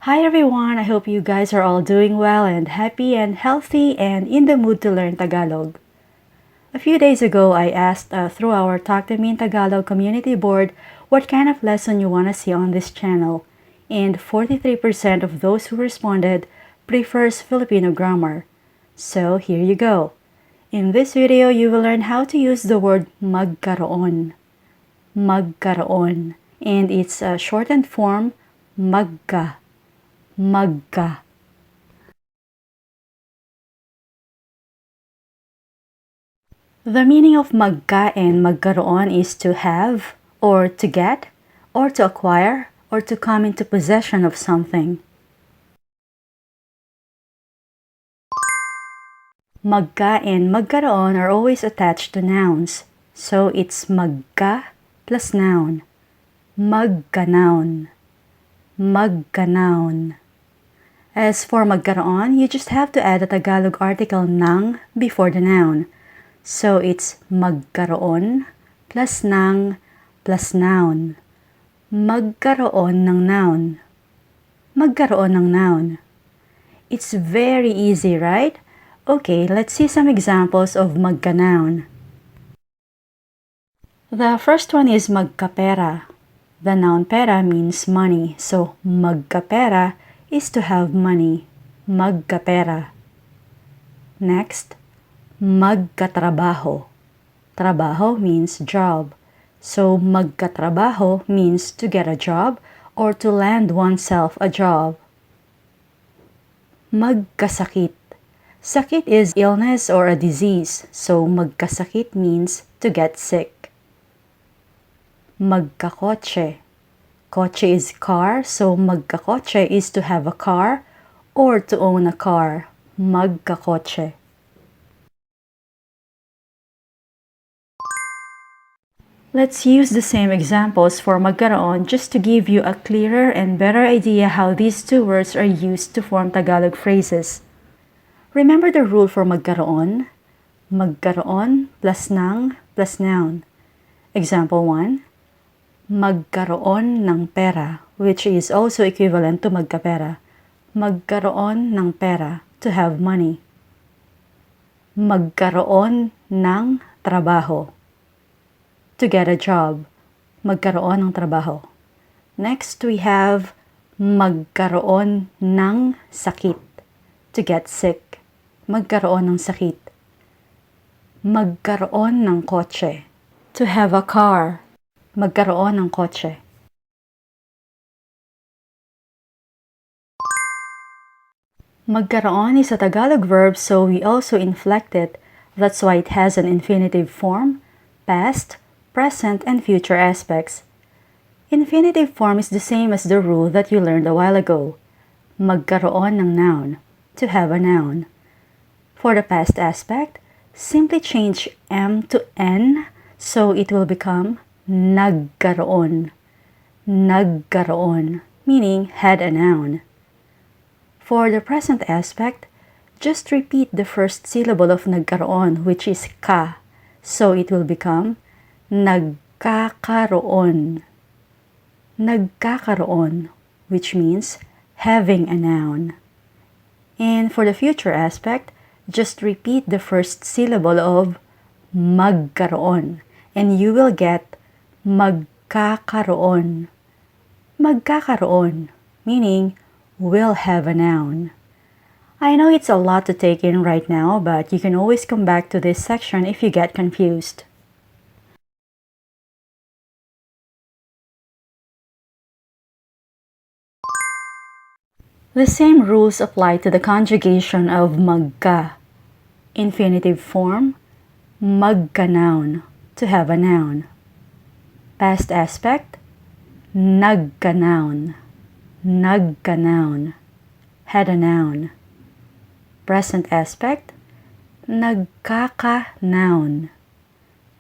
Hi everyone! I hope you guys are all doing well and happy and healthy and in the mood to learn Tagalog. A few days ago, I asked through our Talk to Me in Tagalog community board what kind of lesson you want to see on this channel, and 43% of those who responded prefers Filipino grammar. So here you go. In this video, you will learn how to use the word magkaroon. Magkaroon. And its shortened form, MAGKA. MAGKA. The meaning of MAGKA and magkaroon is to have, or to get, or to acquire, or to come into possession of something. MAGKA and magkaroon are always attached to nouns, so it's MAGKA plus noun. Magkanoun. Magkanoun. As for magkaroon, you just have to add a Tagalog article ng before the noun. So it's magkaroon plus ng plus noun. Magkaroon ng noun. Magkaroon ng noun. It's very easy, right? Okay, let's see some examples of magkanoun. The first one is magkapera. The noun pera means money, so magkapera is to have money. Magkapera. Next, magkatrabaho. Trabaho means job. So magkatrabaho means to get a job or to land oneself a job. Magkasakit. Sakit is illness or a disease, so magkasakit means to get sick. Magkakotse. Kotse is car, so magkakotse is to have a car or to own a car. Magkakotse. Let's use the same examples for magkaroon just to give you a clearer and better idea how these two words are used to form Tagalog phrases. Remember the rule for magkaroon? Magkaroon plus ng plus noun. Example 1. Magkaroon ng pera, which is also equivalent to magkapera. Magkaroon ng pera, to have money. Magkaroon ng trabaho, to get a job. Magkaroon ng trabaho. Next, we have magkaroon ng sakit, to get sick. Magkaroon ng sakit. Magkaroon ng kotse, to have a car. Magkaroon ng kotse. Magkaroon is a Tagalog verb, so we also inflect it. That's why it has an infinitive form, past, present, and future aspects. Infinitive form is the same as the rule that you learned a while ago. Magkaroon ng noun, to have a noun. For the past aspect, simply change M to N, so it will become nagkaroon. Nagkaroon, meaning had a noun. For the present aspect, just repeat the first syllable of nagkaroon, which is ka, so it will become nagkakaroon. Nagkakaroon, which means having a noun. And for the future aspect, just repeat the first syllable of magkaroon, and you will get magkakaroon. Magkakaroon, meaning will have a noun. I know it's a lot to take in right now, but you can always come back to this section if you get confused. The same rules apply to the conjugation of magka. Infinitive form, magkanoun, to have a noun. Past aspect, nagkanoun. Nagkanoun, had a noun. Present aspect, nagkakanoun.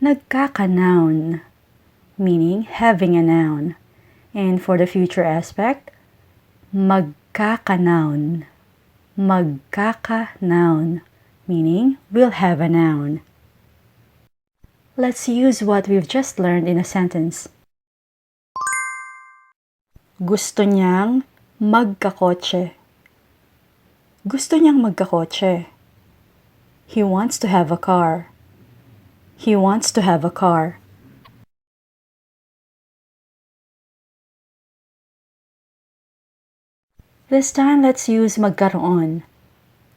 Nagkakanoun, meaning having a noun. And for the future aspect, magkakanoun. Magkakanoun, meaning will have a noun. Let's use what we've just learned in a sentence. Gusto niyang Magkakotse. Gusto niyang magkakotse. He wants to have a car. He wants to have a car. This time, let's use magkaroon.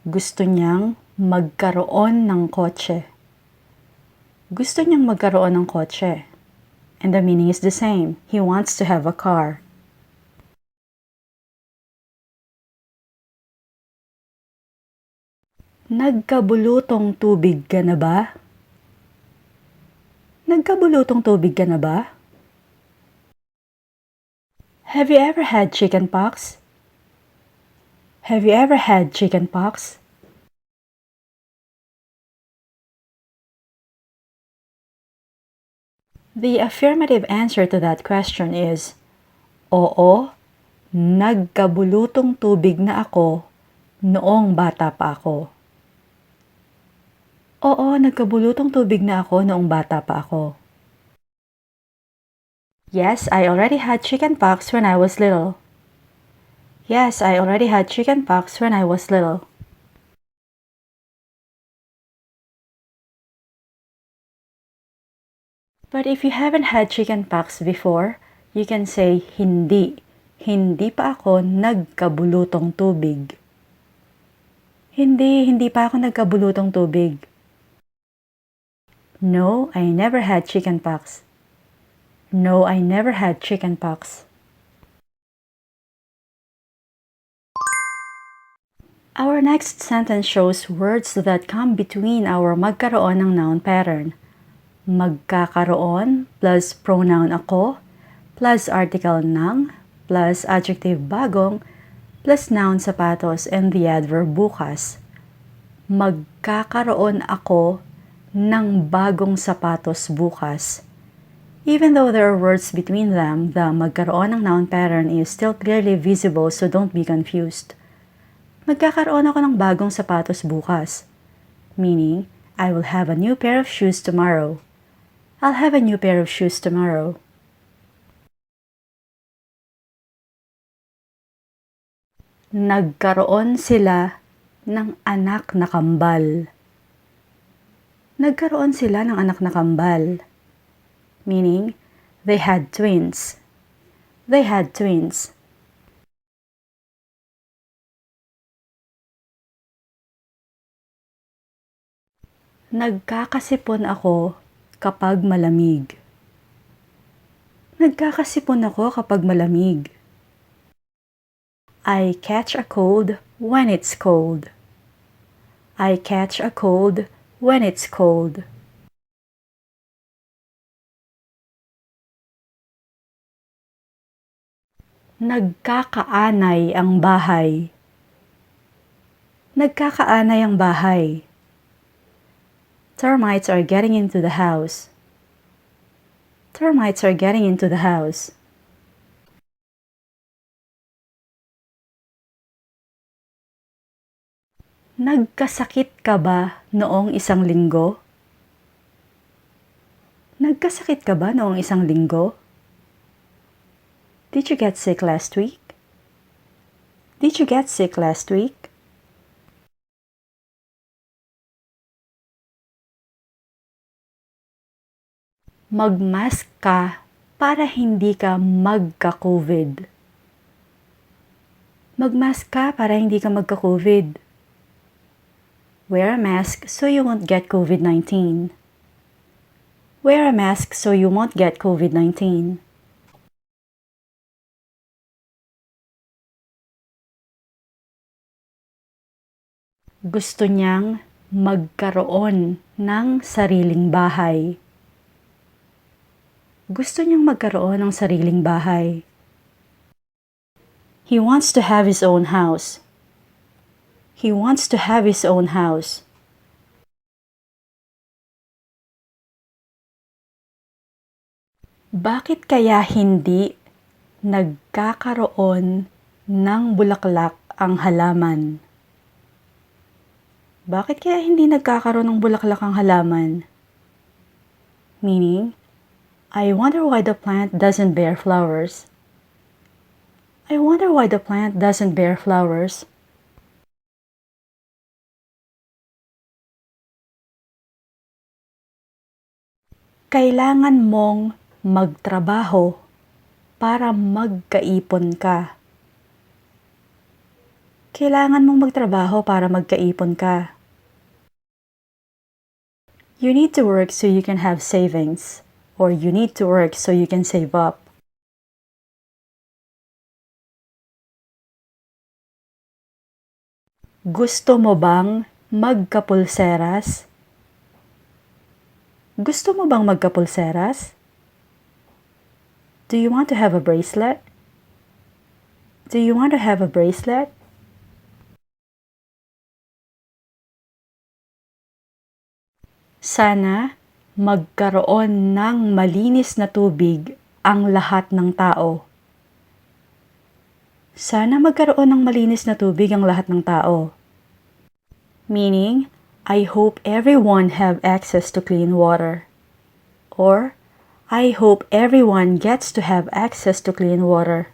Gusto niyang magkaroon ng kotse. Gusto niyang magkaroon ng kotse. And the meaning is the same. He wants to have a car. Nagkabulutong tubig ka na ba? Nagkabulutong tubig ka na ba? Have you ever had chicken pox? Have you ever had chicken pox? The affirmative answer to that question is, oo, nagkabulutong tubig na ako noong bata pa ako. Oo, nagkabulutong tubig na ako noong bata pa ako. Yes, I already had chicken pox when I was little. Yes, I already had chicken pox when I was little. But if you haven't had chicken pox before, you can say hindi. Hindi pa ako nagkabulutong tubig. Hindi pa ako nagkabulutong tubig. No, I never had chicken pox. No, I never had chicken pox. Our next sentence shows words that come between our magkaroon ng noun pattern. Magkakaroon plus pronoun ako plus article ng plus adjective bagong plus noun sapatos and the adverb bukas. Magkakaroon ako ng bagong sapatos bukas. Even though there are words between them, the magkaroon ng noun pattern is still clearly visible, so don't be confused. Magkakaroon ako ng bagong sapatos bukas, meaning I will have a new pair of shoes tomorrow. I'll have a new pair of shoes tomorrow. Nagkaroon sila ng anak na kambal. Nagkaroon sila ng anak na kambal, meaning they had twins. They had twins. Nagkakasipon ako kapag malamig. Nagkakasipon ako kapag malamig. I catch a cold when it's cold. I catch a cold when it's cold. Nagkakaanay ang bahay. Nagkakaanay ang bahay. Termites are getting into the house. Termites are getting into the house. Nagkasakit ka ba noong isang linggo? Nagkasakit ka ba noong isang linggo? Did you get sick last week? Did you get sick last week? Magmask ka para hindi ka magka-COVID. Magmask ka para hindi ka magka-COVID. Wear a mask so you won't get COVID-19. Wear a mask so you won't get COVID-19. Gusto niyang magkaroon ng sariling bahay. Gusto niyang magkaroon ng sariling bahay. He wants to have his own house. He wants to have his own house. Bakit kaya hindi nagkakaroon ng bulaklak ang halaman? Bakit kaya hindi nagkakaroon ng bulaklak ang halaman? Meaning, I wonder why the plant doesn't bear flowers. I wonder why the plant doesn't bear flowers. Kailangan mong magtrabaho para magkaipon ka. Kailangan mong magtrabaho para magkaipon ka. You need to work so you can have savings, or you need to work so you can save up. Gusto mo bang magkapulseras? Gusto mo bang magkapulseras? Do you want to have a bracelet? Do you want to have a bracelet? Sana magkaroon ng malinis na tubig ang lahat ng tao. Sana magkaroon ng malinis na tubig ang lahat ng tao. Meaning, I hope everyone have access to clean water. Or, I hope everyone gets to have access to clean water.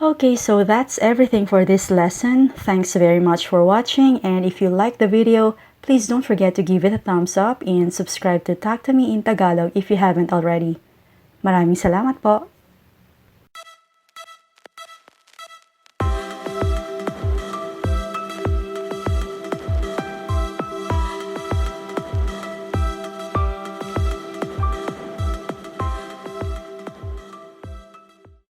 Okay, so that's everything for this lesson. Thanks very much for watching, and if you like the video, please don't forget to give it a thumbs up and subscribe to Talk to Me in Tagalog if you haven't already. Maraming salamat po!